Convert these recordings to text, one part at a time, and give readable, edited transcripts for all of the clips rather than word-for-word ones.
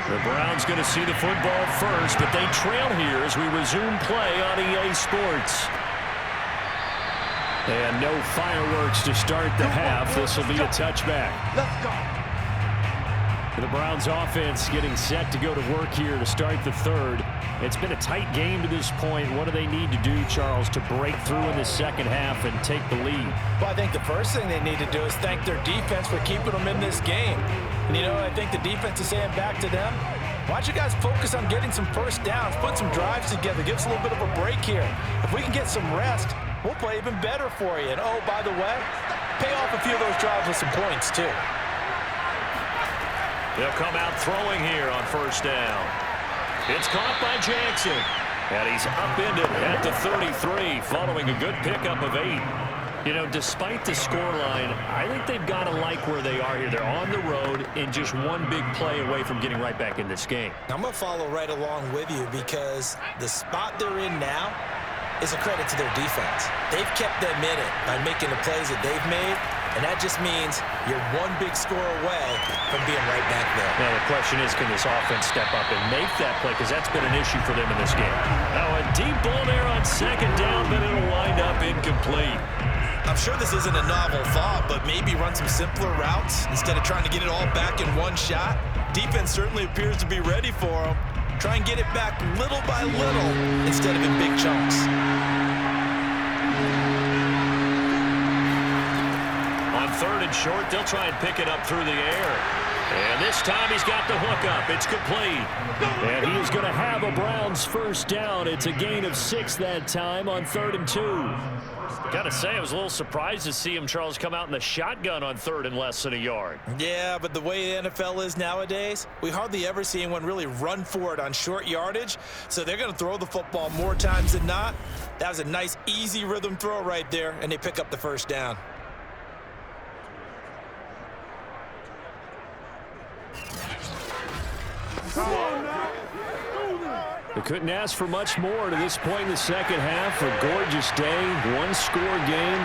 The Browns going to see the football first, but they trail here as we resume play on EA Sports. And no fireworks to start the half. This will be a touchback. Let's go. The Browns offense getting set to go to work here to start the third. It's been a tight game to this point. What do they need to do, Charles, to break through in the second half and take the lead? Well, I think the first thing they need to do is thank their defense for keeping them in this game. And, you know, I think the defense is saying back to them, why don't you guys focus on getting some first downs, put some drives together, give us a little bit of a break here. If we can get some rest, we'll play even better for you. And, oh, by the way, pay off a few of those drives with some points, too. They'll come out throwing here on first down. It's caught by Jackson. And he's upended at the 33, following a good pickup of 8. You know, despite the scoreline, I think they've got to like where they are here. They're on the road and just one big play away from getting right back in this game. I'm going to follow right along with you because the spot they're in now is a credit to their defense. They've kept them in it by making the plays that they've made, and that just means you're one big score away from being right back there. Now, the question is, can this offense step up and make that play? Because that's been an issue for them in this game. Now, a deep ball there on second down, but it'll wind up incomplete. I'm sure this isn't a novel thought, but maybe run some simpler routes instead of trying to get it all back in one shot. Defense certainly appears to be ready for them. Try and get it back little by little instead of in big chunks. On third and short, they'll try and pick it up through the air. And this time he's got the hook up. It's complete. And he is going to have a Browns first down. It's a gain of 6 that time on 3rd and 2. Got to say, I was a little surprised to see him, Charles, come out in the shotgun on 3rd and less than a yard. Yeah, but the way the NFL is nowadays, we hardly ever see anyone really run for it on short yardage. So they're going to throw the football more times than not. That was a nice, easy rhythm throw right there, and they pick up the first down. They couldn't ask for much more to this point in the second half. A gorgeous day, one-score game,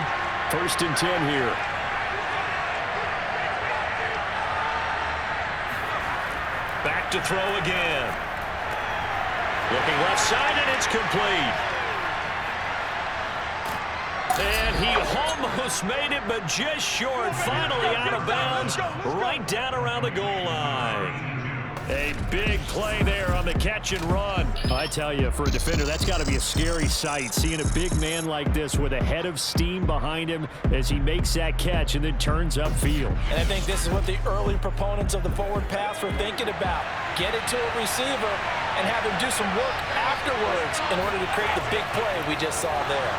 1st and 10 here. Back to throw again. Looking left side, and it's complete. And he almost made it, but just short. Finally out of bounds, right down around the goal line. A big play there on the catch and run. I tell you, for a defender, that's got to be a scary sight, seeing a big man like this with a head of steam behind him as he makes that catch and then turns upfield. And I think this is what the early proponents of the forward pass were thinking about. Get it to a receiver and have him do some work afterwards in order to create the big play we just saw there.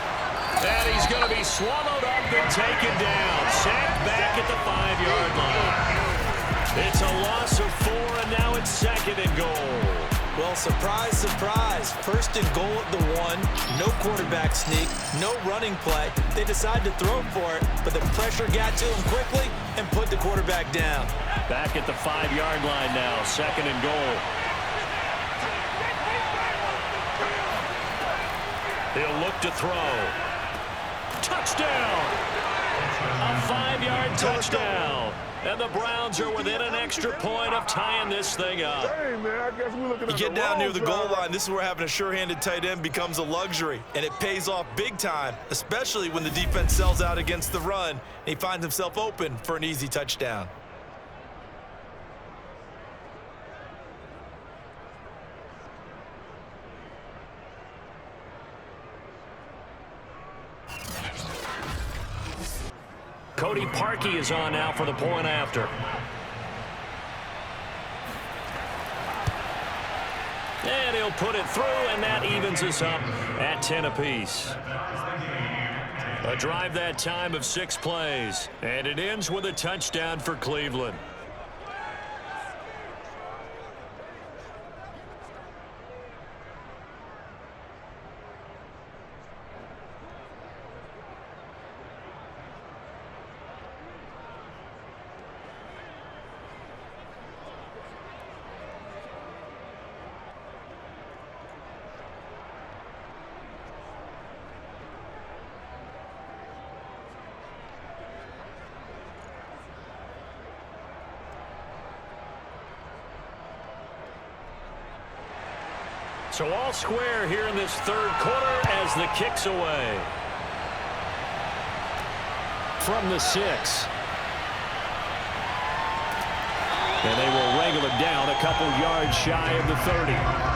And he's going to be swallowed up and taken down. Sacked back at the 5-yard line. It's a loss of 4, and now it's 2nd and goal. Well, surprise, surprise. 1st and goal at the 1. No quarterback sneak, no running play. They decide to throw for it, but the pressure got to him quickly and put the quarterback down. Back at the 5-yard line now, 2nd and goal. He'll look to throw. Touchdown! A 5-yard touchdown. And the Browns are within an extra point of tying this thing up. Hey, man, I guess we're looking at you get down near the goal line, this is where having a sure-handed tight end becomes a luxury, and it pays off big time, especially when the defense sells out against the run, and he finds himself open for an easy touchdown. Cody Parkey is on now for the point after. And he'll put it through, and that evens us up at 10 apiece. A drive that time of 6 plays, and it ends with a touchdown for Cleveland. So all square here in this third quarter as the kick's away. From the 6. And they will wrangle it down a couple yards shy of the 30.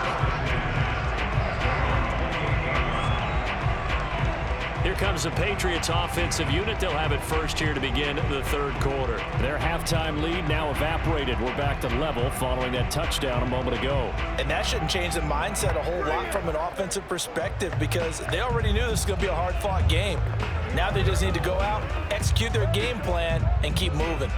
Here comes the Patriots offensive unit. They'll have it first here to begin the third quarter. Their halftime lead now evaporated. We're back to level following that touchdown a moment ago. And that shouldn't change the mindset a whole lot from an offensive perspective because they already knew this was going to be a hard-fought game. Now they just need to go out, execute their game plan, and keep moving.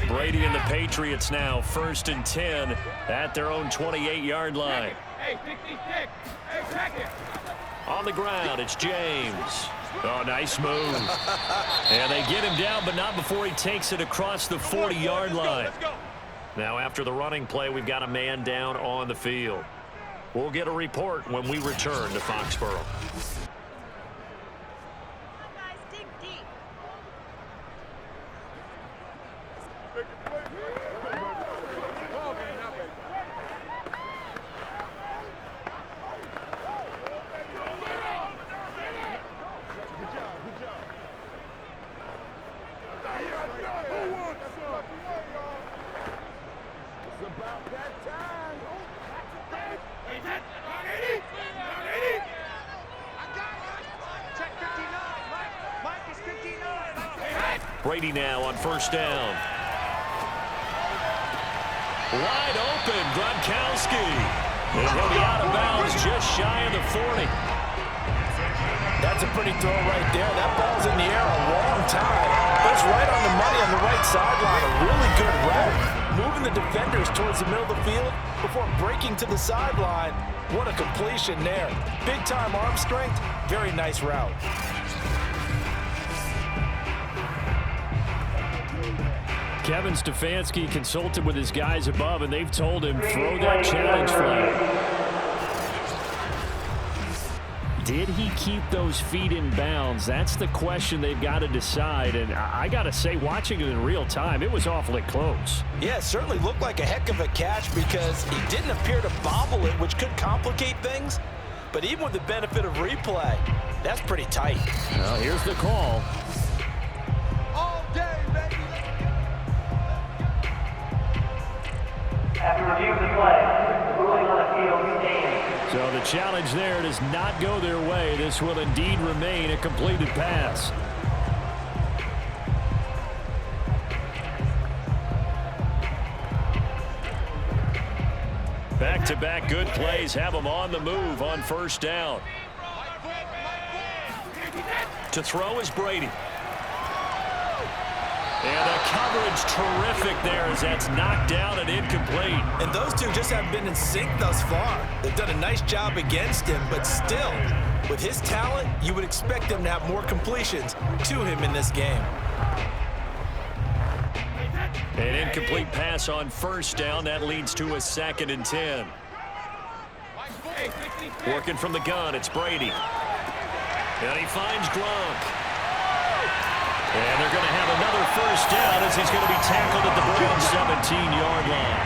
Brady and the Patriots now first and 10 at their own 28-yard line. On the ground, it's James. Oh, nice move. And they get him down, but not before he takes it across the 40-yard line. Now, after the running play, we've got a man down on the field. We'll get a report when we return to Foxborough. Brady now on first down. Wide open, Gronkowski. And he'll be out of bounds just shy of the 40. That's a pretty throw right there. That ball's in the air a long time. But it's right on the money on the right sideline. A really good route. Moving the defenders towards the middle of the field before breaking to the sideline. What a completion there. Big-time arm strength. Very nice route. Kevin Stefanski consulted with his guys above, and they've told him, throw that challenge flag. Did he keep those feet in bounds? That's the question they've got to decide. And I got to say, watching it in real time, it was awfully close. Yeah, it certainly looked like a heck of a catch because he didn't appear to bobble it, which could complicate things. But even with the benefit of replay, that's pretty tight. Well, here's the call. All day, baby. After review of the play, the ruling on the field stands. So the challenge there does not go their way. This will indeed remain a completed pass. Back-to-back good plays have them on the move on first down. To throw is Brady. And the coverage terrific there as that's knocked down and incomplete. And those two just haven't been in sync thus far. They've done a nice job against him, but still, with his talent, you would expect them to have more completions to him in this game. An incomplete pass on first down. That leads to a 2nd and 10. Working from the gun, it's Brady. And he finds Gronk. And they're going to have another first down as he's going to be tackled at the Browns' 17-yard line.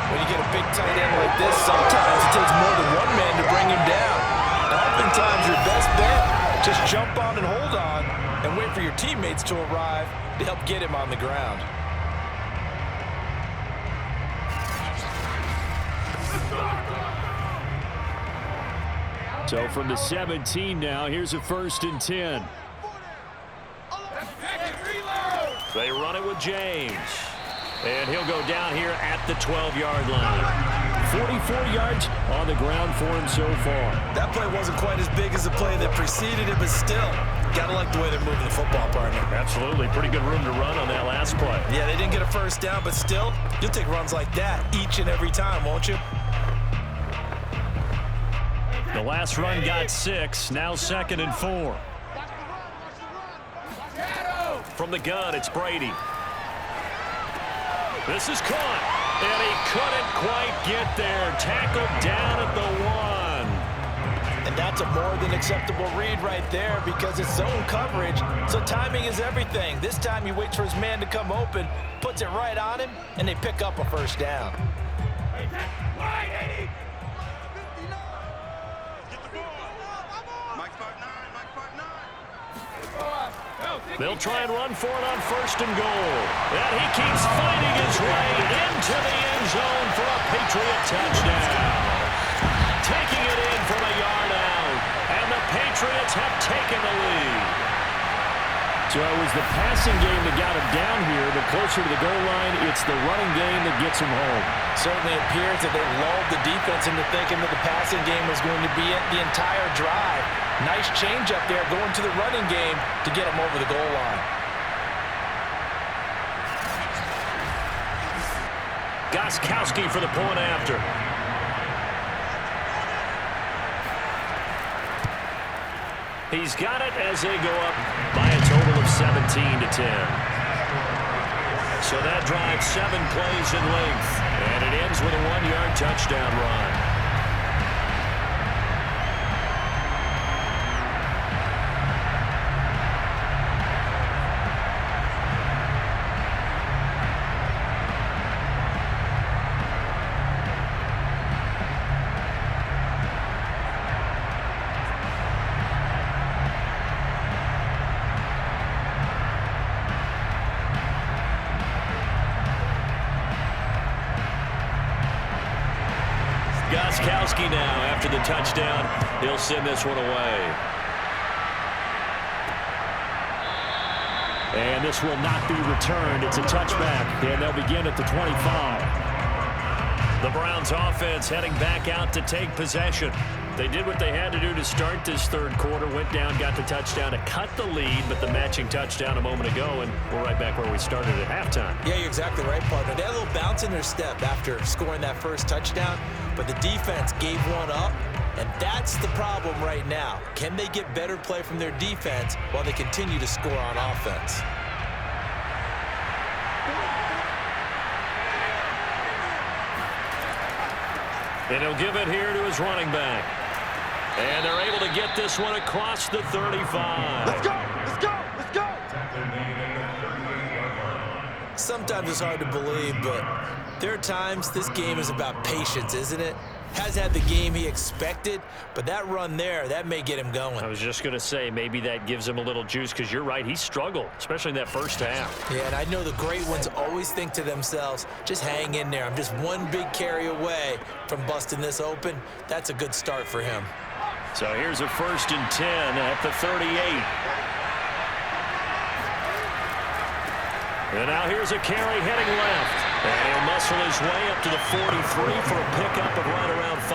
When you get a big tight end like this, sometimes it takes more than one man to bring him down. Oftentimes, your best bet, just jump on and hold on and wait for your teammates to arrive to help get him on the ground. So from the 17 now, here's a 1st and 10. They run it with James. And he'll go down here at the 12-yard line. 44 yards on the ground for him so far. That play wasn't quite as big as the play that preceded it, but still, gotta like the way they're moving the football, partner. Absolutely. Pretty good room to run on that last play. Yeah, they didn't get a first down, but still, you'll take runs like that each and every time, won't you? The last run got 6. Now 2nd and 4. From the gun, it's Brady. This is caught, and he couldn't quite get there. Tackled down at the 1. And And that's a more than acceptable read right there because it's zone coverage, so timing is everything. This time he waits for his man to come open, puts it right on him, and they pick up a first down. They'll try and run for it on 1st and goal. And he keeps fighting his way into the end zone for a Patriot touchdown. Taking it in from a yard out. And the Patriots have taken the lead. So it was the passing game that got him down here, but closer to the goal line, it's the running game that gets him home. Certainly appears that they lulled the defense into thinking that the passing game was going to be it the entire drive. Nice change up there going to the running game to get him over the goal line. Gostkowski for the point after. He's got it as they go up by a total of 17-10. So that drives 7 plays in length, and it ends with a 1-yard touchdown run. Gostkowski now, after the touchdown, he'll send this one away. And this will not be returned. It's a touchback, and they'll begin at the 25. The Browns offense heading back out to take possession. They did what they had to do to start this third quarter, went down, got the touchdown to cut the lead, but the matching touchdown a moment ago, and we're right back where we started at halftime. Yeah, you're exactly right, partner. They had a little bounce in their step after scoring that first touchdown, but the defense gave one up, and that's the problem right now. Can they get better play from their defense while they continue to score on offense? And he'll give it here to his running back. And they're able to get this one across the 35. Let's go! Let's go! Let's go! Sometimes it's hard to believe, but there are times this game is about patience, isn't it? Has had the game he expected, but that run there, that may get him going. I was just going to say, maybe that gives him a little juice, because you're right, he struggled, especially in that first half. Yeah, and I know the great ones always think to themselves, just hang in there. I'm just one big carry away from busting this open. That's a good start for him. So here's a 1st and 10 at the 38. And now here's a carry heading left. And he'll muscle his way up to the 43 for a pickup of right around 5.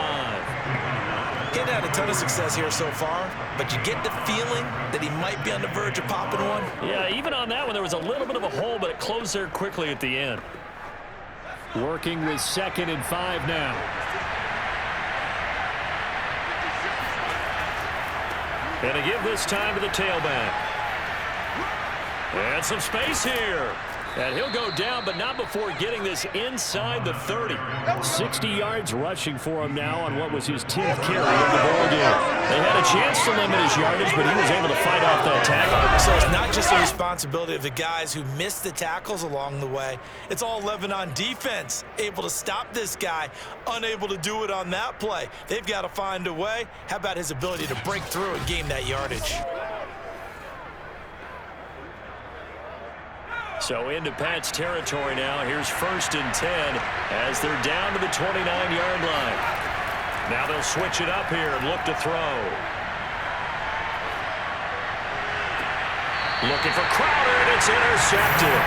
He hadn't had a ton of success here so far, but you get the feeling that he might be on the verge of popping one. Yeah, even on that one, there was a little bit of a hole, but it closed there quickly at the end. Working with 2nd and 5 now. And to give this time to the tailback. And some space here. And he'll go down, but not before getting this inside the 30. 60 yards rushing for him now on what was his 10th carry of the ball game. They had a chance to limit his yardage, but he was able to fight off that tackle. So it's not just the responsibility of the guys who missed the tackles along the way. It's all 11 on defense, able to stop this guy, unable to do it on that play. They've got to find a way. How about his ability to break through and gain that yardage? So into Pat's territory now. Here's 1st and 10 as they're down to the 29-yard line. Now they'll switch it up here and look to throw. Looking for Crowder, and it's intercepted.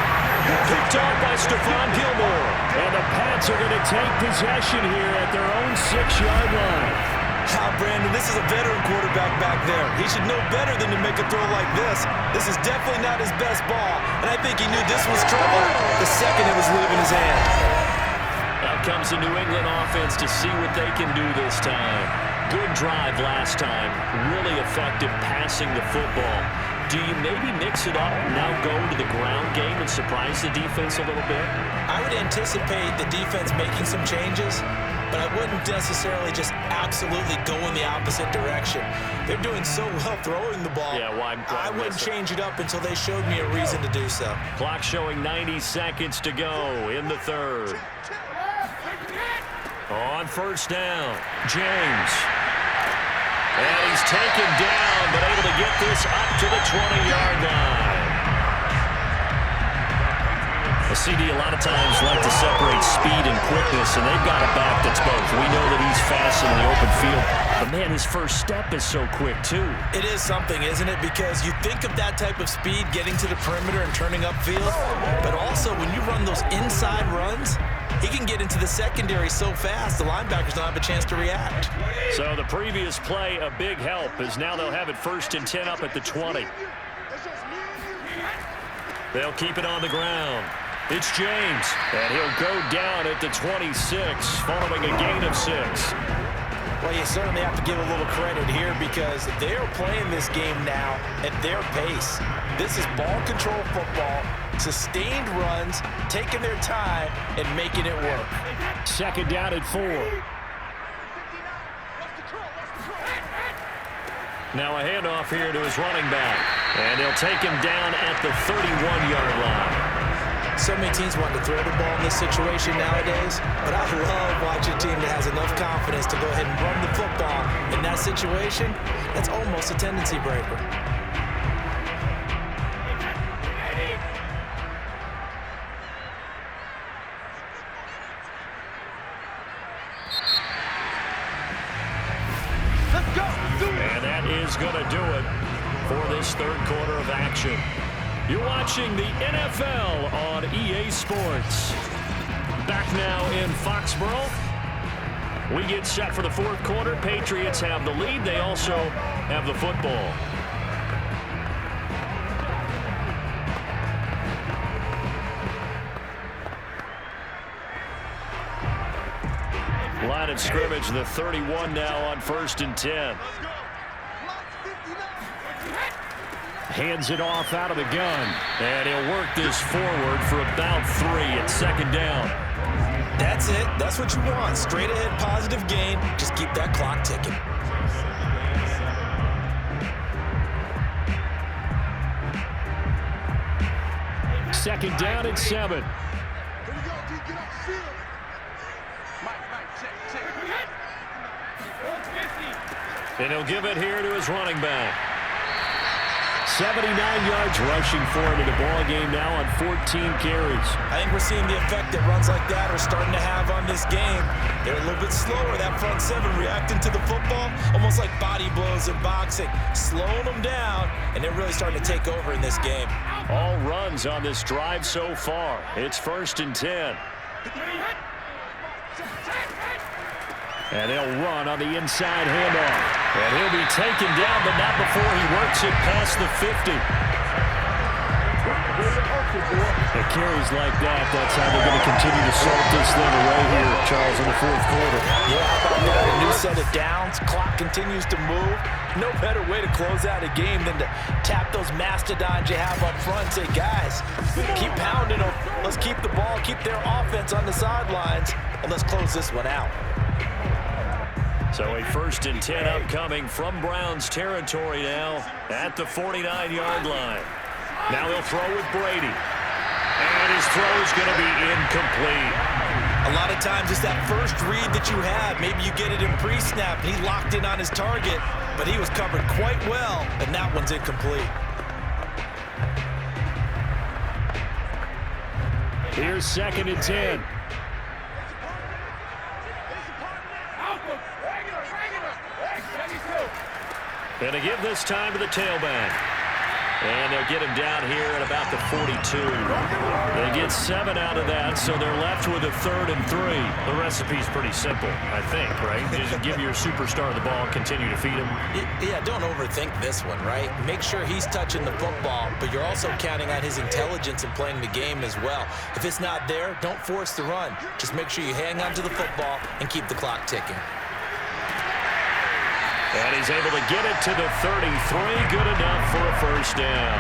Picked off by Stephon Gilmore. And the Pats are going to take possession here at their own 6-yard line. Brandon, this is a veteran quarterback back there. He should know better than to make a throw like this. This is definitely not his best ball, and I think he knew this was trouble the second it was leaving his hand. Out comes the New England offense to see what they can do this time. Good drive last time. Really effective passing the football. Do you maybe mix it up, now go to the ground game and surprise the defense a little bit? I would anticipate the defense making some changes. but I wouldn't necessarily just absolutely go in the opposite direction. They're doing so well throwing the ball. Yeah, well, I wouldn't change it up until they showed me a reason to do so. Clock showing 90 seconds to go in the third. On first down, James. And he's taken down, but able to get this up to the 20-yard line. A CD a lot of times like to separate speed and quickness, and they've got a back that's both. We know that he's fast in the open field, but man, his first step is so quick too. It is something, isn't it? Because you think of that type of speed getting to the perimeter and turning upfield, but also when you run those inside runs, he can get into the secondary so fast, the linebackers don't have a chance to react. So the previous play, a big help, as now they'll have it 1st and 10 up at the 20. They'll keep it on the ground. It's James, and he'll go down at the 26, following a gain of 6. Well, you certainly have to give a little credit here because they are playing this game now at their pace. This is ball control football, sustained runs, taking their time, and making it work. 2nd down at 4. Now a handoff here to his running back, and he'll take him down at the 31-yard line. So many teams want to throw the ball in this situation nowadays, but I love watching a team that has enough confidence to go ahead and run the football. In that situation, that's almost a tendency breaker. Let's go. And that is going to do it for this 3rd quarter of action. You're watching the NFL on EA Sports. Back now in Foxborough. We get set for the 4th quarter. Patriots have the lead. They also have the football. Line of scrimmage, the 31 now on 1st and 10. Hands it off out of the gun, and he'll work this forward for about 3 at 2nd down. That's it. That's what you want. Straight ahead, positive gain. Just keep that clock ticking. Second down at 7. And he'll give it here to his running back. 79 yards rushing for him in the ball game now on 14 carries. I think we're seeing the effect that runs like that are starting to have on this game. They're a little bit slower, that front 7 reacting to the football, almost like body blows in boxing, slowing them down, and they're really starting to take over in this game. All runs on this drive so far. It's 1st and 10. And they'll run on the inside handoff. And he'll be taken down, but not before he works it past the 50. It carries like that. That's how they're going to continue to salt this thing away here, Charles, in the 4th quarter. Yeah, how about that? A new set of downs. Clock continues to move. No better way to close out a game than to tap those mastodons you have up front. Say, guys, keep pounding them. Let's keep the ball, keep their offense on the sidelines, and let's close this one out. So a 1st and 10 upcoming from Browns territory now at the 49-yard line. Now he'll throw with Brady. And his throw is going to be incomplete. A lot of times it's that first read that you have. Maybe you get it in pre-snap, and he locked in on his target, but he was covered quite well, and that one's incomplete. Here's 2nd and 10. And to give this time to the tailback. And they'll get him down here at about the 42. They get 7 out of that, so they're left with a 3rd and 3. The recipe's pretty simple, I think, right? Just give your superstar the ball, continue to feed him. Yeah, don't overthink this one, right? Make sure he's touching the football, but you're also counting on his intelligence in playing the game as well. If it's not there, don't force the run. Just make sure you hang on to the football and keep the clock ticking. And he's able to get it to the 33. Good enough for a 1st down.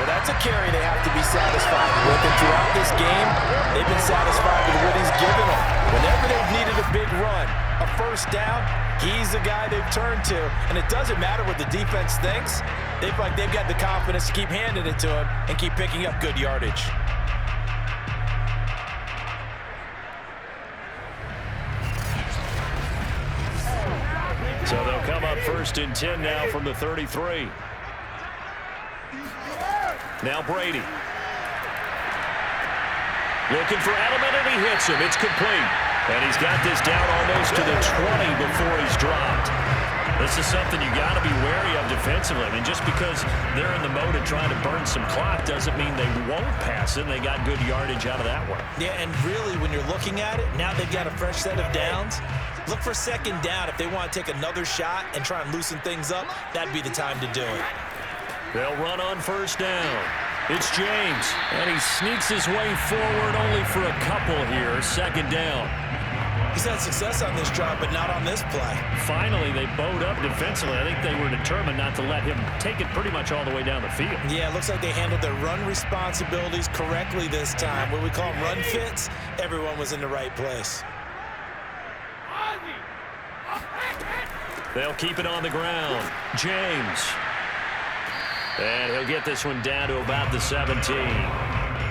Well, that's a carry they have to be satisfied with. And throughout this game, they've been satisfied with what he's given them. Whenever they've needed a big run, a first down, he's the guy they've turned to. And it doesn't matter what the defense thinks. They feel like they've got the confidence to keep handing it to him and keep picking up good yardage. So they'll come up 1st and 10 now from the 33. Now Brady. Looking for Edelman, and he hits him. It's complete. And he's got this down almost to the 20 before he's dropped. This is something you got to be wary of defensively. I mean, just because they're in the mode of trying to burn some clock doesn't mean they won't pass it. They got good yardage out of that one. Yeah, and really, when you're looking at it, now they've got a fresh set of downs. Look for 2nd down. If they want to take another shot and try and loosen things up, that'd be the time to do it. They'll run on 1st down. It's James, and he sneaks his way forward only for a couple here. 2nd down. He's had success on this drive, but not on this play. Finally, they bowed up defensively. I think they were determined not to let him take it pretty much all the way down the field. Yeah, it looks like they handled their run responsibilities correctly this time. What we call them run fits, everyone was in the right place. They'll keep it on the ground. James. And he'll get this one down to about the 17.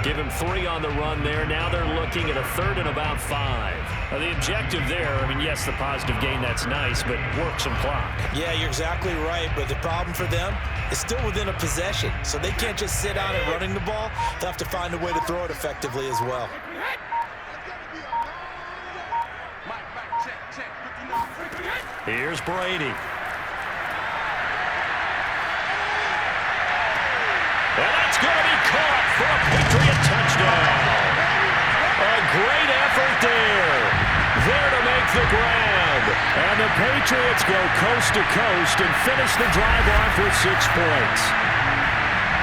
Give him 3 on the run there. Now they're looking at a 3rd and about 5. Now the objective there, I mean, yes, the positive gain, that's nice, but work some clock. Yeah, you're exactly right, but the problem for them is still within a possession, so they can't just sit on it running the ball. They'll have to find a way to throw it effectively as well. Here's Brady. And that's going to be caught for a Patriot touchdown. A great effort there. There to make the grab. And the Patriots go coast to coast and finish the drive off with 6 points.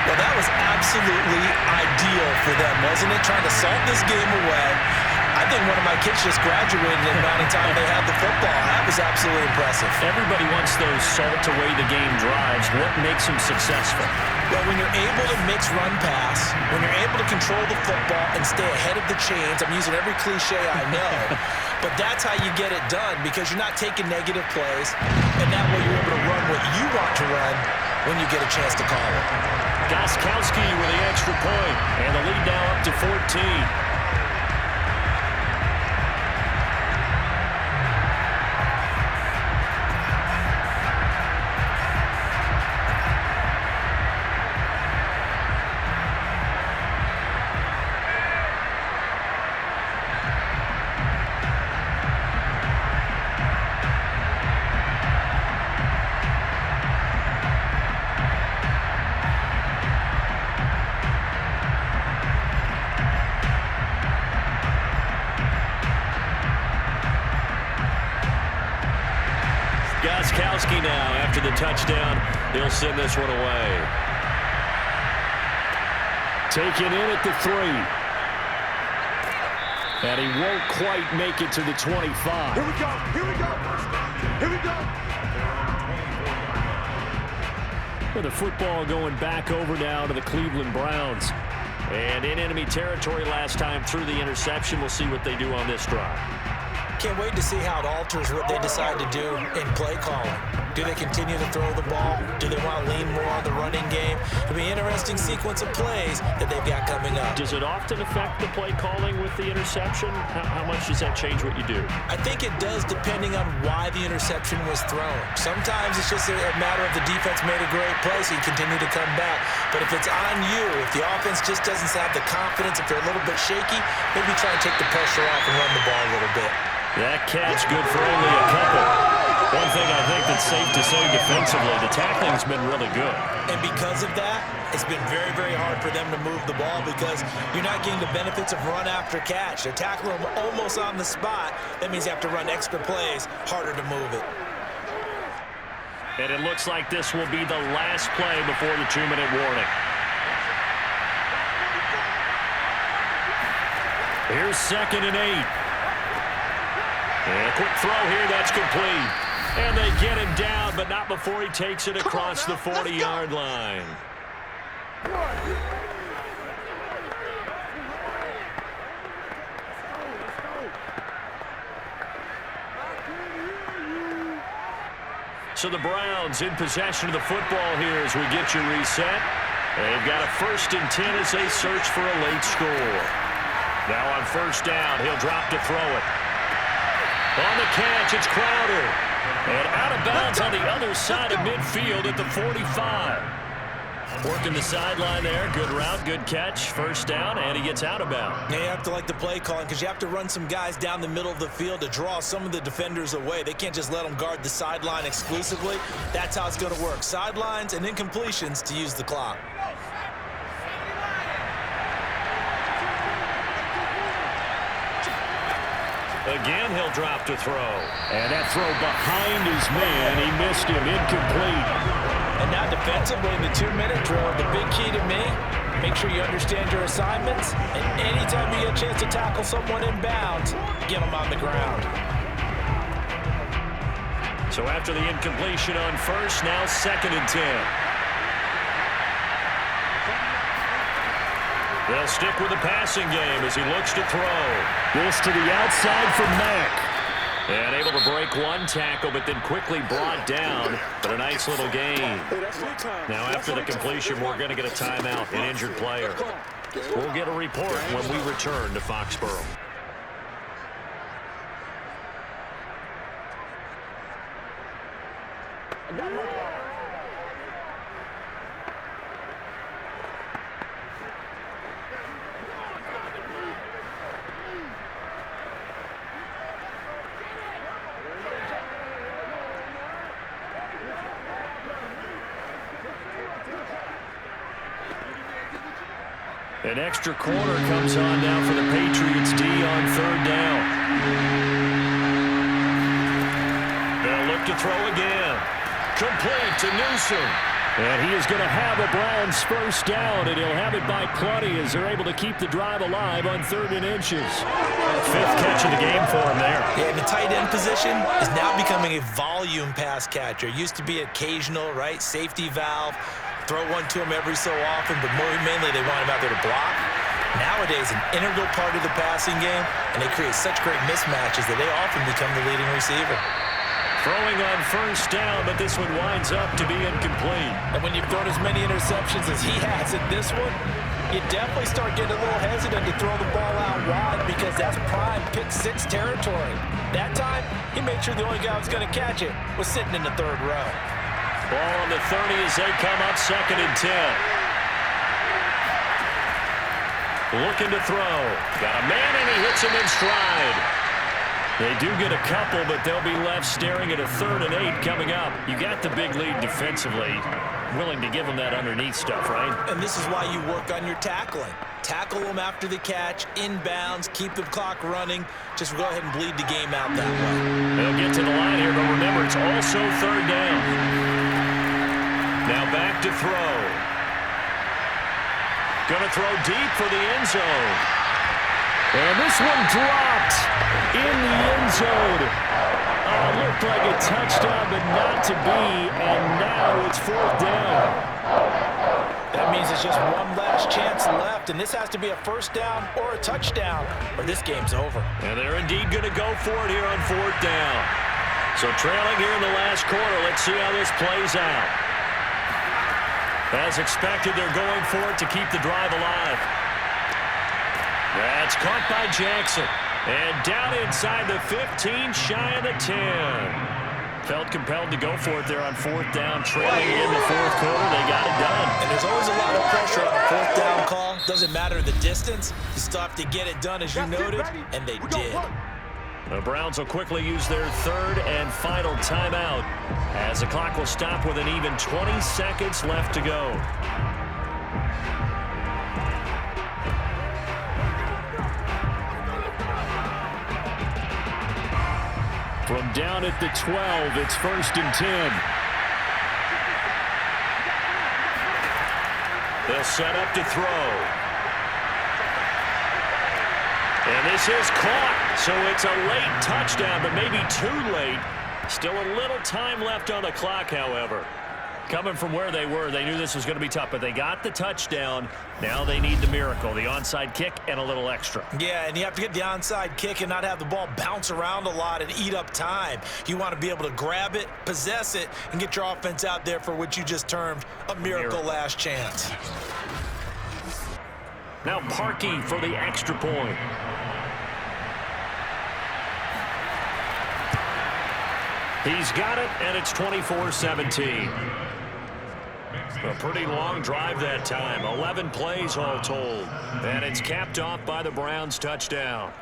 Well, that was absolutely ideal for them, wasn't it? Trying to salt this game away. I think one of my kids just graduated in the amount of time they had the football. That was absolutely impressive. Everybody wants those salt away the game drives. What makes them successful? Well, when you're able to mix run pass, when you're able to control the football and stay ahead of the chains, I'm using every cliche I know, but that's how you get it done because you're not taking negative plays, and that way you're able to run what you want to run when you get a chance to call it. Gostkowski with the extra point, and the lead now up to 14. Gostkowski now, after the touchdown, he'll send this one away. Taken in at the 3. And he won't quite make it to the 25. Here we go, here we go, here we go. With the football going back over now to the Cleveland Browns. And in enemy territory last time through the interception. We'll see what they do on this drive. Can't wait to see how it alters what they decide to do in play calling. Do they continue to throw the ball? Do they want to lean more on the running game? It'll be an interesting sequence of plays that they've got coming up. Does it often affect the play calling with the interception? How much does that change what you do? I think it does depending on why the interception was thrown. Sometimes it's just a matter of the defense made a great play, so you continue to come back. But if it's on you, if the offense just doesn't have the confidence, if they're a little bit shaky, maybe try and take the pressure off and run the ball a little bit. That catch good for only a couple. One thing I think that's safe to say defensively, the tackling's been really good. And because of that, it's been very, very hard for them to move the ball because you're not getting the benefits of run after catch. They tackle them almost on the spot. That means you have to run extra plays, harder to move it. And it looks like this will be the last play before the 2-minute warning. Here's 2nd and 8. And a quick throw here, that's complete. And they get him down, but not before he takes it across the 40-yard line. So the Browns in possession of the football here as we get you reset. They've got a 1st and 10 as they search for a late score. Now on 1st down, he'll drop to throw it. On the catch, it's Crowder. And out of bounds on the other side of midfield at the 45. Working the sideline there. Good route, good catch. 1st down, and he gets out of bounds. Yeah, you have to like the play calling because you have to run some guys down the middle of the field to draw some of the defenders away. They can't just let them guard the sideline exclusively. That's how it's going to work. Sidelines and incompletions to use the clock. Again, he'll drop to throw. And that throw behind his man. He missed him. Incomplete. And now defensively in the 2-minute drill, the big key to me, make sure you understand your assignments. And anytime you get a chance to tackle someone in bounds, get them on the ground. So after the incompletion on 1st, now 2nd and 10. They'll stick with the passing game as he looks to throw. This to the outside for Mack. And able to break one tackle, but then quickly brought down. But a nice little gain. Now after the completion, we're going to get a timeout, an injured player. We'll get a report when we return to Foxborough. An extra quarter comes on now for the Patriots D on 3rd down. They'll look to throw again. Complete to Newsom. And he is going to have a Browns 1st down, and he'll have it by plenty as they're able to keep the drive alive on 3rd and inches. 5th catch of the game for him there. Yeah, and the tight end position is now becoming a volume pass catcher. Used to be occasional, right? Safety valve. Throw one to him every so often, but mainly they want him out there to block. Nowadays, an integral part of the passing game, and they create such great mismatches that they often become the leading receiver. Throwing on 1st down, but this one winds up to be incomplete. And when you've thrown as many interceptions as he has in this one, you definitely start getting a little hesitant to throw the ball out wide because that's prime pick 6 territory. That time, he made sure the only guy who was going to catch it was sitting in the 3rd row. Ball on the 30 as they come up 2nd and 10. Looking to throw. Got a man and he hits him in stride. They do get a couple, but they'll be left staring at a 3rd and 8 coming up. You got the big lead defensively. Willing to give them that underneath stuff, right? And this is why you work on your tackling. Tackle them after the catch, inbounds, keep the clock running. Just go ahead and bleed the game out that way. They'll get to the line here, but remember, it's also 3rd down. Now back to throw. Going to throw deep for the end zone. And this one dropped in the end zone. Looked like a touchdown, but not to be. And now it's 4th down. That means it's just one last chance left, and this has to be a 1st down or a touchdown, or this game's over. And they're indeed going to go for it here on 4th down. So trailing here in the last quarter, let's see how this plays out. As expected, they're going for it to keep the drive alive. That's caught by Jackson. And down inside the 15, shy of the 10. Felt compelled to go for it there on 4th down. Trailing in the 4th quarter, they got it done. And there's always a lot of pressure on a 4th down call. Doesn't matter the distance. You still have to get it done, as you noted, and they did. The Browns will quickly use their 3rd and final timeout as the clock will stop with an even 20 seconds left to go. From down at the 12, it's 1st and 10. They'll set up to throw. And this is caught, so it's a late touchdown, but maybe too late. Still a little time left on the clock, however. Coming from where they were, they knew this was going to be tough, but they got the touchdown. Now they need the miracle, the onside kick and a little extra. Yeah, and you have to get the onside kick and not have the ball bounce around a lot and eat up time. You want to be able to grab it, possess it, and get your offense out there for what you just termed a miracle last chance. Now Parkey for the extra point. He's got it, and it's 24-17. A pretty long drive that time. 11 plays all told. And it's capped off by the Browns' touchdown.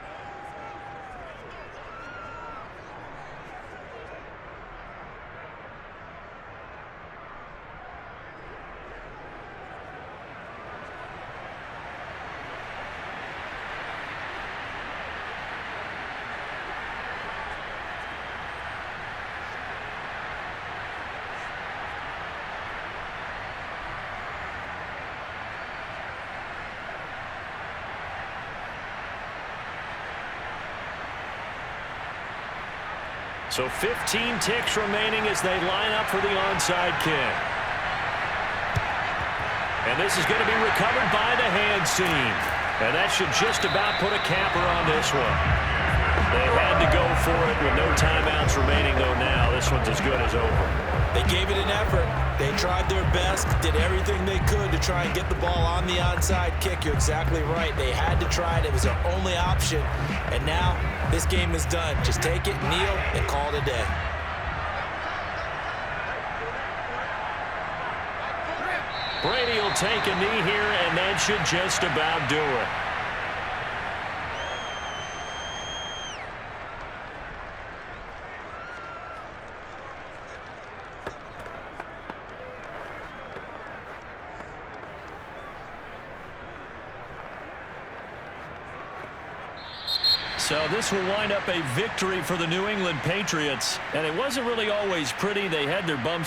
So 15 ticks remaining as they line up for the onside kick. And this is going to be recovered by the hands team. And that should just about put a capper on this one. They had to go for it with no timeouts remaining, though now. This one's as good as over. They gave it an effort. They tried their best, did everything they could to try and get the ball on the onside kick. You're exactly right. They had to try it. It was their only option. And now this game is done. Just take it, kneel, and call it a day. Brady will take a knee here, and that should just about do it. So this will wind up a victory for the New England Patriots. And it wasn't really always pretty. They had their bumps.